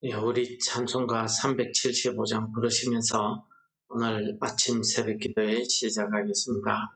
예, 우리 찬송가 375장 부르시면서 오늘 아침 새벽 기도회 시작하겠습니다.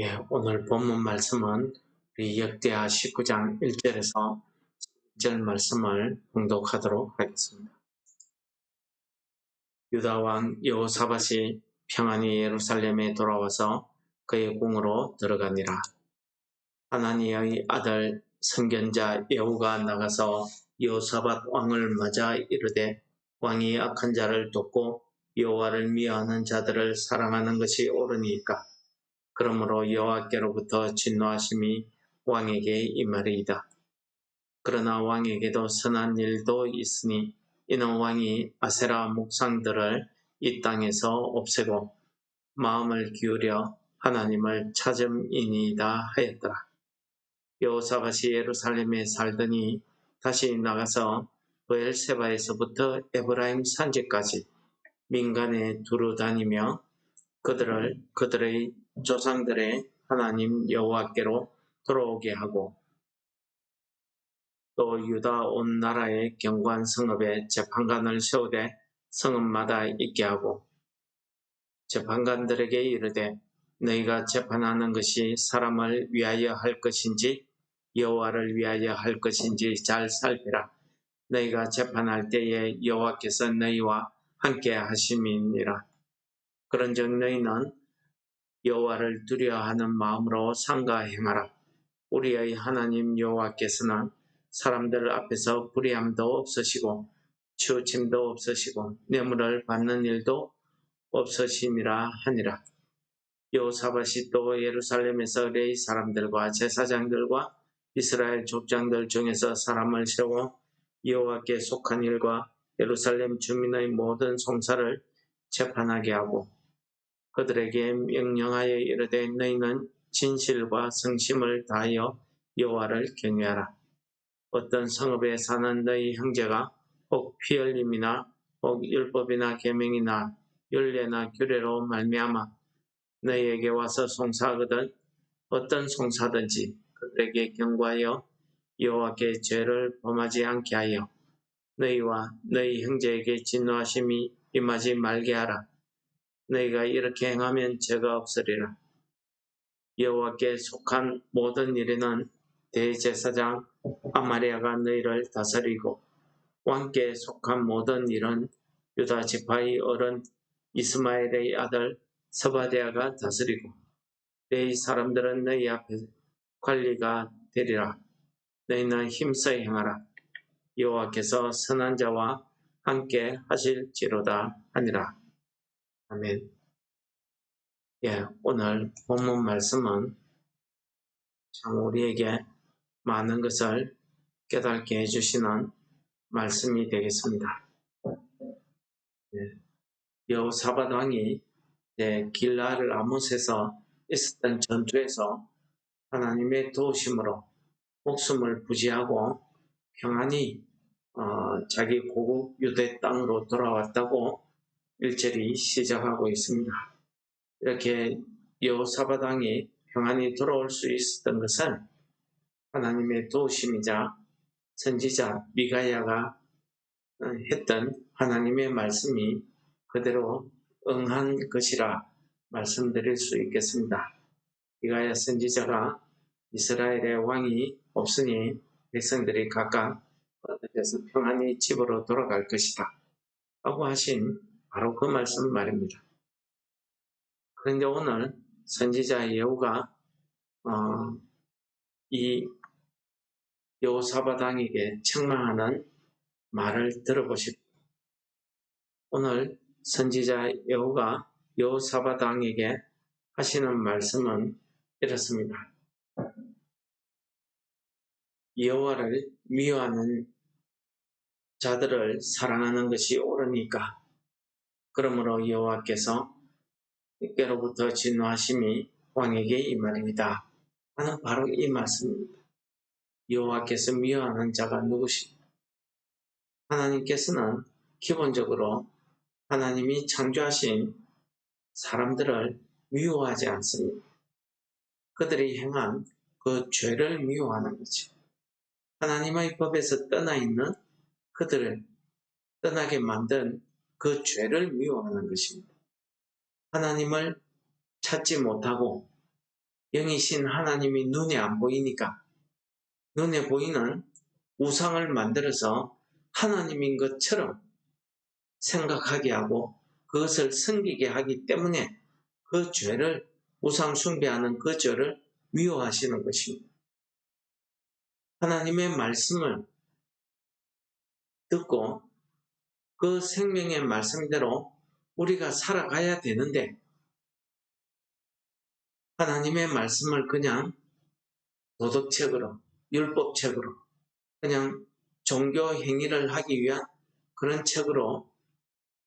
예, 오늘 본문 말씀은 우리 역대하 19장 1절에서 10절 말씀을 봉독하도록 하겠습니다. 유다 왕 여호사밧이 평안히 예루살렘에 돌아와서 그의 궁으로 들어가니라. 하나니의 아들 선견자 예후가 나가서 여호사밧 왕을 맞아 이르되 왕이 악한 자를 돕고 여호와를 미워하는 자들을 사랑하는 것이 옳으니까. 그러므로 여호와께로부터 진노하심이 왕에게 임하리이다. 그러나 왕에게도 선한 일도 있으니 이는 왕이 아세라 목상들을 이 땅에서 없애고 마음을 기울여 하나님을 찾음이니이다 하였더라. 여호사밧이 예루살렘에 살더니 다시 나가서 브엘세바에서부터 에브라임 산지까지 민간에 두루 다니며 그들의 조상들의 하나님 여호와께로 돌아오게 하고 또 유다 온 나라의 경관 성읍에 재판관을 세우되 성읍마다 있게 하고 재판관들에게 이르되 너희가 재판하는 것이 사람을 위하여 할 것인지 여호와를 위하여 할 것인지 잘 살피라. 너희가 재판할 때에 여호와께서 너희와 함께 하심이니라. 그런즉 너희는 여호와를 두려워하는 마음으로 삼가 행하라. 우리의 하나님 여호와께서는 사람들 앞에서 불의함도 없으시고 치우침도 없으시고 뇌물을 받는 일도 없으시니라 하니라. 여호사밧이 또 예루살렘에서 레위 사람들과 제사장들과 이스라엘 족장들 중에서 사람을 세워 여호와께 속한 일과 예루살렘 주민의 모든 송사를 재판하게 하고 그들에게 명령하여 이르되 너희는 진실과 성심을 다하여 여호와를 경외하라. 어떤 성읍에 사는 너희 형제가 혹 피 흘림이나 혹 율법이나 계명이나 율례나 규례로 말미암아 너희에게 와서 송사하거든 어떤 송사든지 그들에게 경고하여 여호와께 죄를 범하지 않게 하여 너희와 너희 형제에게 진노하심이 임하지 말게 하라. 너희가 이렇게 행하면 죄가 없으리라. 여호와께 속한 모든 일에는 대제사장 아마리아가 너희를 다스리고 왕께 속한 모든 일은 유다 지파의 어른 이스마엘의 아들 스바디아가 다스리고 내 사람들은 너희 앞에 관리가 되리라. 너희는 힘써 행하라. 여호와께서 선한 자와 함께 하실지로다 하니라. 아멘. 오늘 본문 말씀은 참 우리에게 많은 것을 깨닫게 해주시는 말씀이 되겠습니다. 여호사밧 왕이 길르앗 라못에서 있었던 전투에서 하나님의 도우심으로 목숨을 부지하고 평안히 자기 고국 유대 땅으로 돌아왔다고 1절이 시작하고 있습니다. 이렇게 여호사밧 왕이 평안히 돌아올 수 있었던 것은 하나님의 도우심이자 선지자 미가야가 했던 하나님의 말씀이 그대로 응한 것이라 말씀드릴 수 있겠습니다. 미가야 선지자가 이스라엘의 왕이 없으니 백성들이 각각 어디서 평안히 집으로 돌아갈 것이다 라고 하신 바로 그 말씀 말입니다. 그런데 오늘 선지자 예후가 이 여호사밧 왕에게 책망하는 말을 들어보십시오. 오늘 선지자 예후가 여호사밧 왕에게 하시는 말씀은 이렇습니다. 여호와를 미워하는 자들을 사랑하는 것이 옳으니까 그러므로 여호와께서 때로부터 진노하심이 왕에게 임하리이다 하는 바로 이 말씀입니다. 여호와께서 미워하는 자가 누구십니까? 하나님께서는 기본적으로 하나님이 창조하신 사람들을 미워하지 않습니다. 그들이 행한 그 죄를 미워하는 거죠. 하나님의 법에서 떠나 있는 그들을 떠나게 만든 그 죄를 미워하는 것입니다. 하나님을 찾지 못하고 영이신 하나님이 눈에 안 보이니까 눈에 보이는 우상을 만들어서 하나님인 것처럼 생각하게 하고 그것을 섬기게 하기 때문에 그 죄를 우상 숭배하는 그 죄를 미워하시는 것입니다. 하나님의 말씀을 듣고 그 생명의 말씀대로 우리가 살아가야 되는데 하나님의 말씀을 그냥 도덕책으로 율법책으로 그냥 종교 행위를 하기 위한 그런 책으로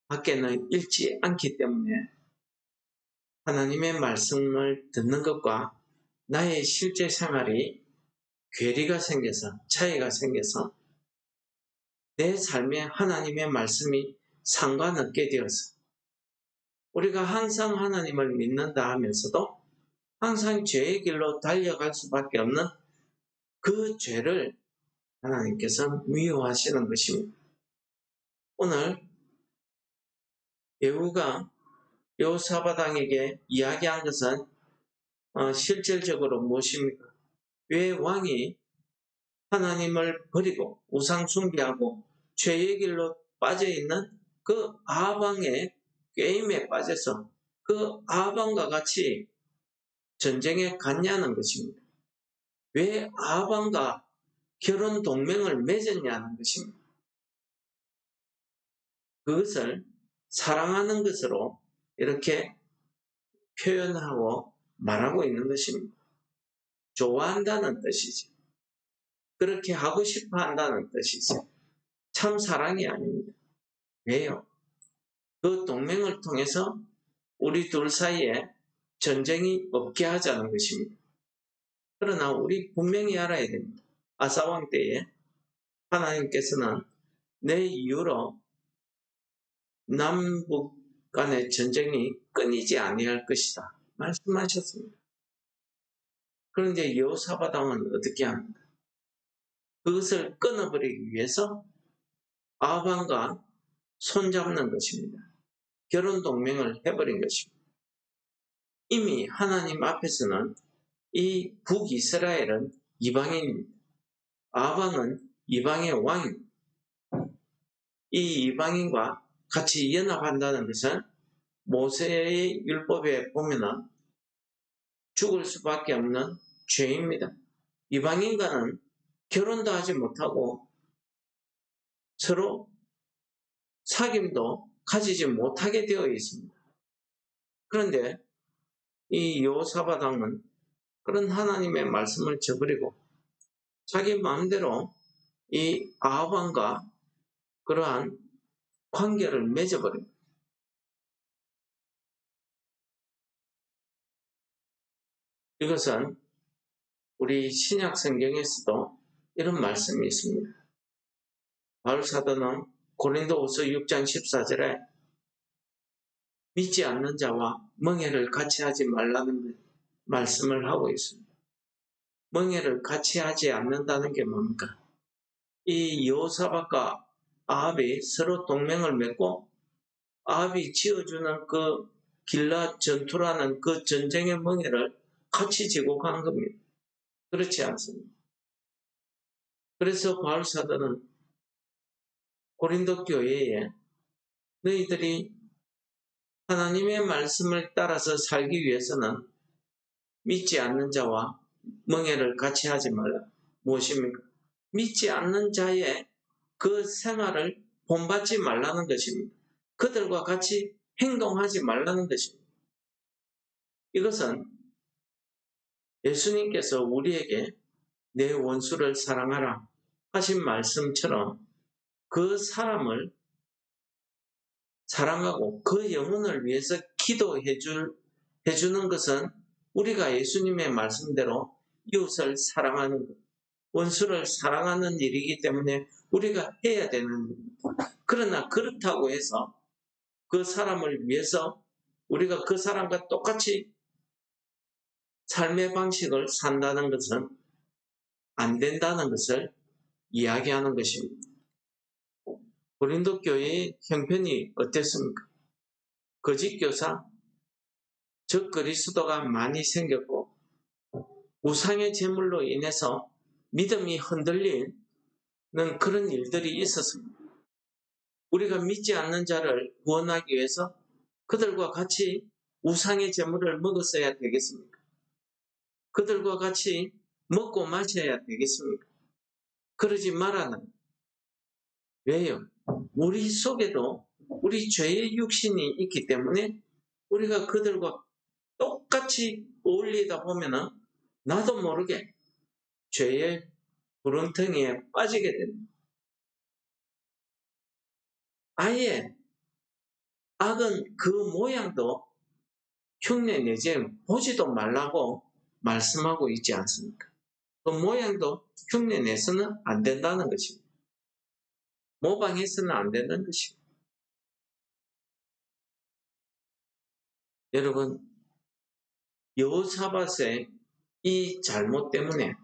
밖에는 읽지 않기 때문에 하나님의 말씀을 듣는 것과 나의 실제 생활이 괴리가 생겨서 차이가 생겨서 내 삶에 하나님의 말씀이 상관없게 되어서 우리가 항상 하나님을 믿는다 하면서도 항상 죄의 길로 달려갈 수밖에 없는 그 죄를 하나님께서 미워하시는 것입니다. 오늘 예후가 여호사밧 왕에게 이야기한 것은 실질적으로 무엇입니까? 왜 왕이 하나님을 버리고 우상 숭배하고 죄의 길로 빠져있는 그 아방의 게임에 빠져서 그 아방과 같이 전쟁에 갔냐는 것입니다. 왜 아방과 결혼 동맹을 맺었냐는 것입니다. 그것을 사랑하는 것으로 이렇게 표현하고 말하고 있는 것입니다. 좋아한다는 뜻이죠. 그렇게 하고 싶어 한다는 뜻이죠. 참 사랑이 아닙니다. 왜요? 그 동맹을 통해서 우리 둘 사이에 전쟁이 없게 하자는 것입니다. 그러나 우리 분명히 알아야 됩니다. 아사왕 때에 하나님께서는 내 이유로 남북 간의 전쟁이 끊이지 아니할 것이다 말씀하셨습니다. 그런데 여호사밧 왕은 어떻게 합니까? 그것을 끊어버리기 위해서 아방과 손잡는 것입니다. 결혼 동맹을 해버린 것입니다. 이미 하나님 앞에서는 이 북이스라엘은 이방인입니다. 아방은 이방의 왕입니다. 이 이방인과 같이 연합한다는 것은 모세의 율법에 보면은 죽을 수밖에 없는 죄입니다. 이방인과는 결혼도 하지 못하고 서로 사귐도 가지지 못하게 되어 있습니다. 그런데 이 여호사밧 왕은 그런 하나님의 말씀을 저버리고 자기 마음대로 이 아합 왕과 그러한 관계를 맺어버립니다. 이것은 우리 신약 성경에서도 이런 말씀이 있습니다. 바울 사도는 고린도후서 6장 14절에 믿지 않는 자와 멍에를 같이 하지 말라는 말씀을 하고 있습니다. 멍에를 같이 하지 않는다는 게 뭡니까? 이 여호사밧과 아합이 서로 동맹을 맺고 아합이 지어주는 그 길랏 전투라는 그 전쟁의 멍에를 같이 지고 간 겁니다. 그렇지 않습니다. 그래서 바울 사도는 고린도 교회에 너희들이 하나님의 말씀을 따라서 살기 위해서는 믿지 않는 자와 멍에를 같이 하지 말라. 무엇입니까? 믿지 않는 자의 그 생활을 본받지 말라는 것입니다. 그들과 같이 행동하지 말라는 것입니다. 이것은 예수님께서 우리에게 내 원수를 사랑하라 하신 말씀처럼 그 사람을 사랑하고 그 영혼을 위해서 해주는 것은 우리가 예수님의 말씀대로 이웃을 사랑하는 것, 원수를 사랑하는 일이기 때문에 우리가 해야 되는 일입니다. 그러나 그렇다고 해서 그 사람을 위해서 우리가 그 사람과 똑같이 삶의 방식을 산다는 것은 안 된다는 것을 이야기하는 것입니다. 고린도 교회의 형편이 어땠습니까? 거짓 교사, 적 그리스도가 많이 생겼고 우상의 제물로 인해서 믿음이 흔들리는 그런 일들이 있었습니다. 우리가 믿지 않는 자를 구원하기 위해서 그들과 같이 우상의 제물을 먹었어야 되겠습니까? 그들과 같이 먹고 마셔야 되겠습니까? 그러지 말아는. 왜요? 우리 속에도 우리 죄의 육신이 있기 때문에 우리가 그들과 똑같이 어울리다 보면은 나도 모르게 죄의 구렁텅이에 빠지게 됩니다. 아예 악은 그 모양도 흉내 내지 보지도 말라고 말씀하고 있지 않습니까? 그 모양도 흉내 내서는 안 된다는 것입니다. 모방해서는 안 되는 것입니다. 여러분, 여호사밧의 이 잘못 때문에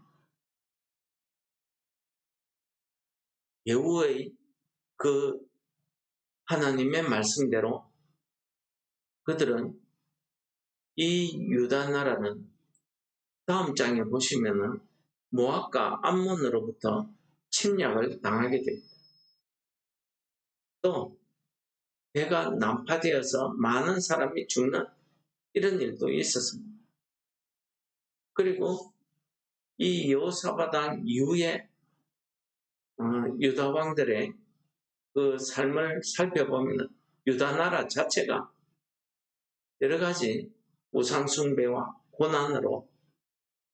예후의 그 하나님의 말씀대로 그들은 이 유다 나라는 다음 장에 보시면은 모압과 암몬으로부터 침략을 당하게 됩니다. 또 배가 난파되어서 많은 사람이 죽는 이런 일도 있었습니다. 그리고 이 여호사밧 왕 이후에 유다 왕들의 그 삶을 살펴보면 유다 나라 자체가 여러 가지 우상숭배와 고난으로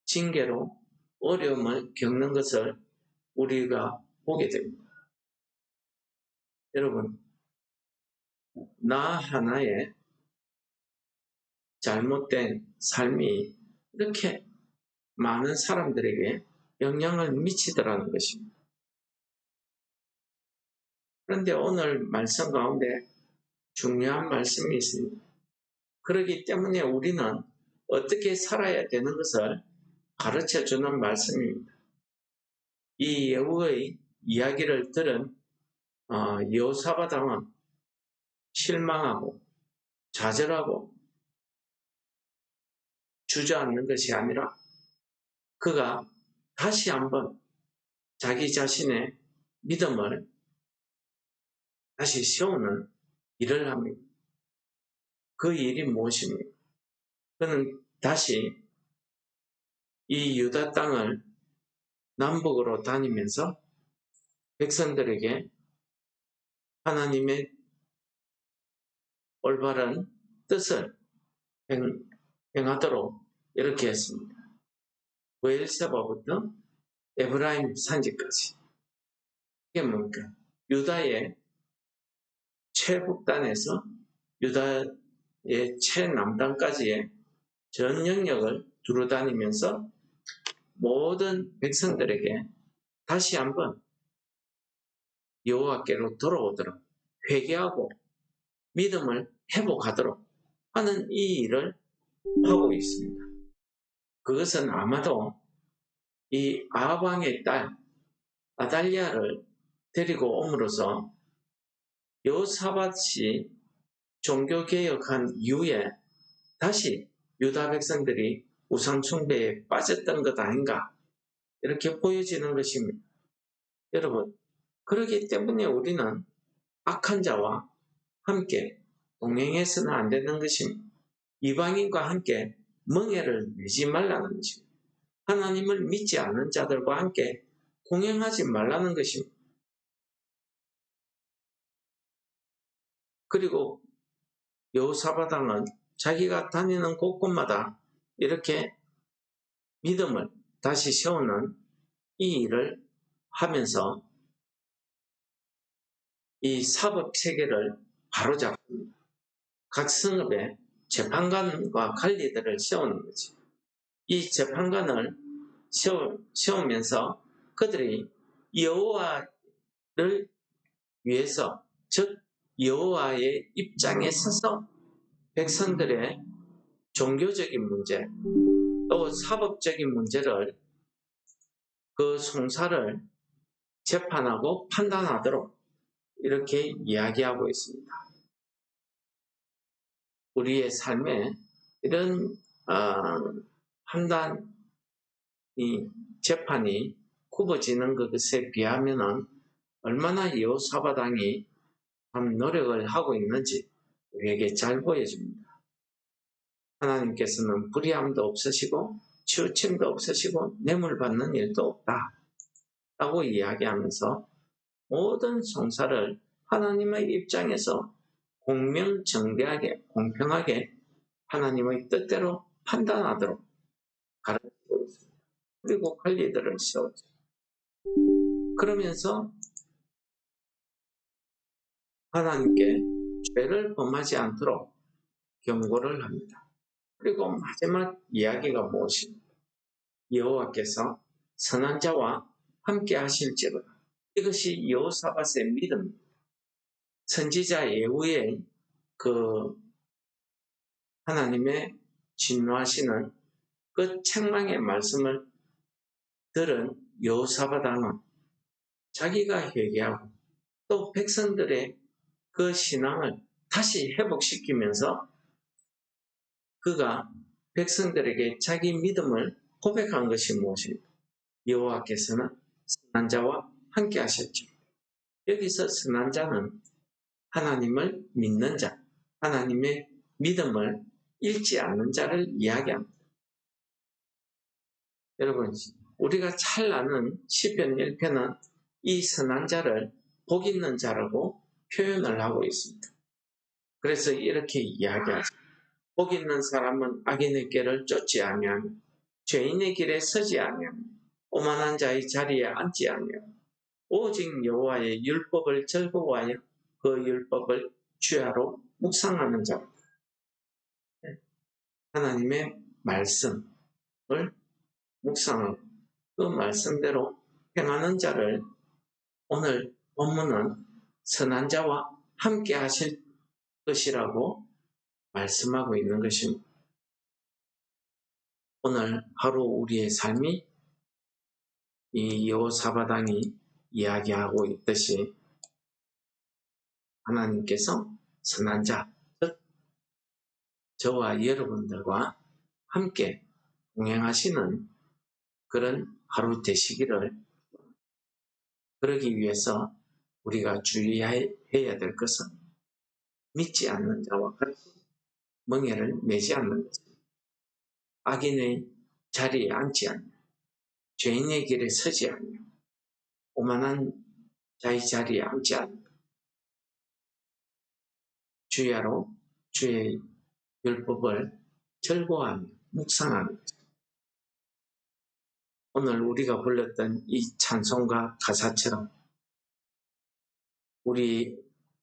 징계로 어려움을 겪는 것을 우리가 보게 됩니다. 여러분, 나 하나의 잘못된 삶이 이렇게 많은 사람들에게 영향을 미치더라는 것입니다. 그런데 오늘 말씀 가운데 중요한 말씀이 있습니다. 그렇기 때문에 우리는 어떻게 살아야 되는 것을 가르쳐주는 말씀입니다. 이 예후의 이야기를 들은 여호사밧 왕은 실망하고 좌절하고 주저앉는 것이 아니라 그가 다시 한번 자기 자신의 믿음을 다시 세우는 일을 합니다. 그 일이 무엇입니까? 그는 다시 이 유다 땅을 남북으로 다니면서 백성들에게 하나님의 올바른 뜻을 행하도록 이렇게 했습니다. 브엘세바부터 에브라임 산지까지. 이게 뭡니까? 유다의 최북단에서 유다의 최남단까지의 전 영역을 두루다니면서 모든 백성들에게 다시 한번 여호와께로 돌아오도록 회개하고 믿음을 회복하도록 하는 이 일을 하고 있습니다. 그것은 아마도 이 아합 왕의 딸 아달랴를 데리고 옴으로써 여호사밧이 종교개혁한 이후에 다시 유다 백성들이 우상숭배에 빠졌던 것 아닌가 이렇게 보여지는 것입니다. 여러분, 그렇기 때문에 우리는 악한 자와 함께 동행해서는 안 되는 것입니다. 이방인과 함께 멍에를 매지 말라는 것입니다. 하나님을 믿지 않는 자들과 함께 동행하지 말라는 것입니다. 그리고 여호사밧 왕은 자기가 다니는 곳곳마다 이렇게 믿음을 다시 세우는 이 일을 하면서 이 사법 체계를 바로잡고 각 성읍에 재판관과 관리들을 세우는 거지. 이 재판관을 세우면서 그들이 여호와를 위해서, 즉 여호와의 입장에 서서 백성들의 종교적인 문제 또 사법적인 문제를 그 송사를 재판하고 판단하도록 이렇게 이야기하고 있습니다. 우리의 삶에 이런 판단이 재판이 굽어지는 것에 비하면 얼마나 여호사밧 왕이 노력을 하고 있는지 우리에게 잘 보여줍니다. 하나님께서는 불의함도 없으시고 치우침도 없으시고 뇌물 받는 일도 없다 라고 이야기하면서 모든 송사를 하나님의 입장에서 공명정대하게 공평하게 하나님의 뜻대로 판단하도록 가르치고 있습니다. 그리고 관리들을 세우죠. 그러면서 하나님께 죄를 범하지 않도록 경고를 합니다. 그리고 마지막 이야기가 무엇입니까? 여호와께서 선한 자와 함께 하실지로다. 이것이 여호사밧의 믿음, 선지자 예후의 그 하나님의 진노하시는 그 책망의 말씀을 들은 여호사밧 왕은 자기가 회개하고 또 백성들의 그 신앙을 다시 회복시키면서 그가 백성들에게 자기 믿음을 고백한 것이 무엇입니까? 여호와께서는 선한 자와 함께 하셨죠. 여기서 선한 자는 하나님을 믿는 자, 하나님의 믿음을 잃지 않는 자를 이야기합니다. 여러분, 우리가 잘 아는 시편 1편은 이 선한 자를 복 있는 자라고 표현을 하고 있습니다. 그래서 이렇게 이야기하죠. 복 있는 사람은 악인의 길을 쫓지 아니하며 죄인의 길에 서지 아니하며 오만한 자의 자리에 앉지 아니하며 오직 여호와의 율법을 즐거워하여 그 율법을 주야로 묵상하는 자. 하나님의 말씀을 묵상하고 그 말씀대로 행하는 자를 오늘 본문은 선한 자와 함께 하실 것이라고 말씀하고 있는 것입니다. 오늘 하루 우리의 삶이 이 여호사밧 왕이 이야기하고 있듯이 하나님께서 선한 자, 즉 저와 여러분들과 함께 동행하시는 그런 하루 되시기를, 그러기 위해서 우리가 주의해야 될 것은 믿지 않는 자와 같이 멍에를 매지 않는 것입니다. 악인의 자리에 앉지 않며 죄인의 길에 서지 않며 오만한 자의 자리에 앉지 않며 주야로 주의 율법을 즐거워하며 묵상하는 것입니다. 오늘 우리가 불렀던 이 찬송가 가사처럼 우리의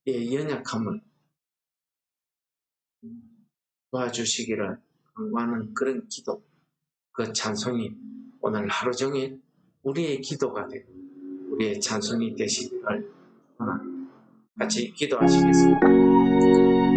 연약함을 도와주시기를 간구하는 그런 기도, 그 찬송이 오늘 하루 종일 우리의 기도가 되고 우리의 찬송이 되시기를 같이 기도하시겠습니다.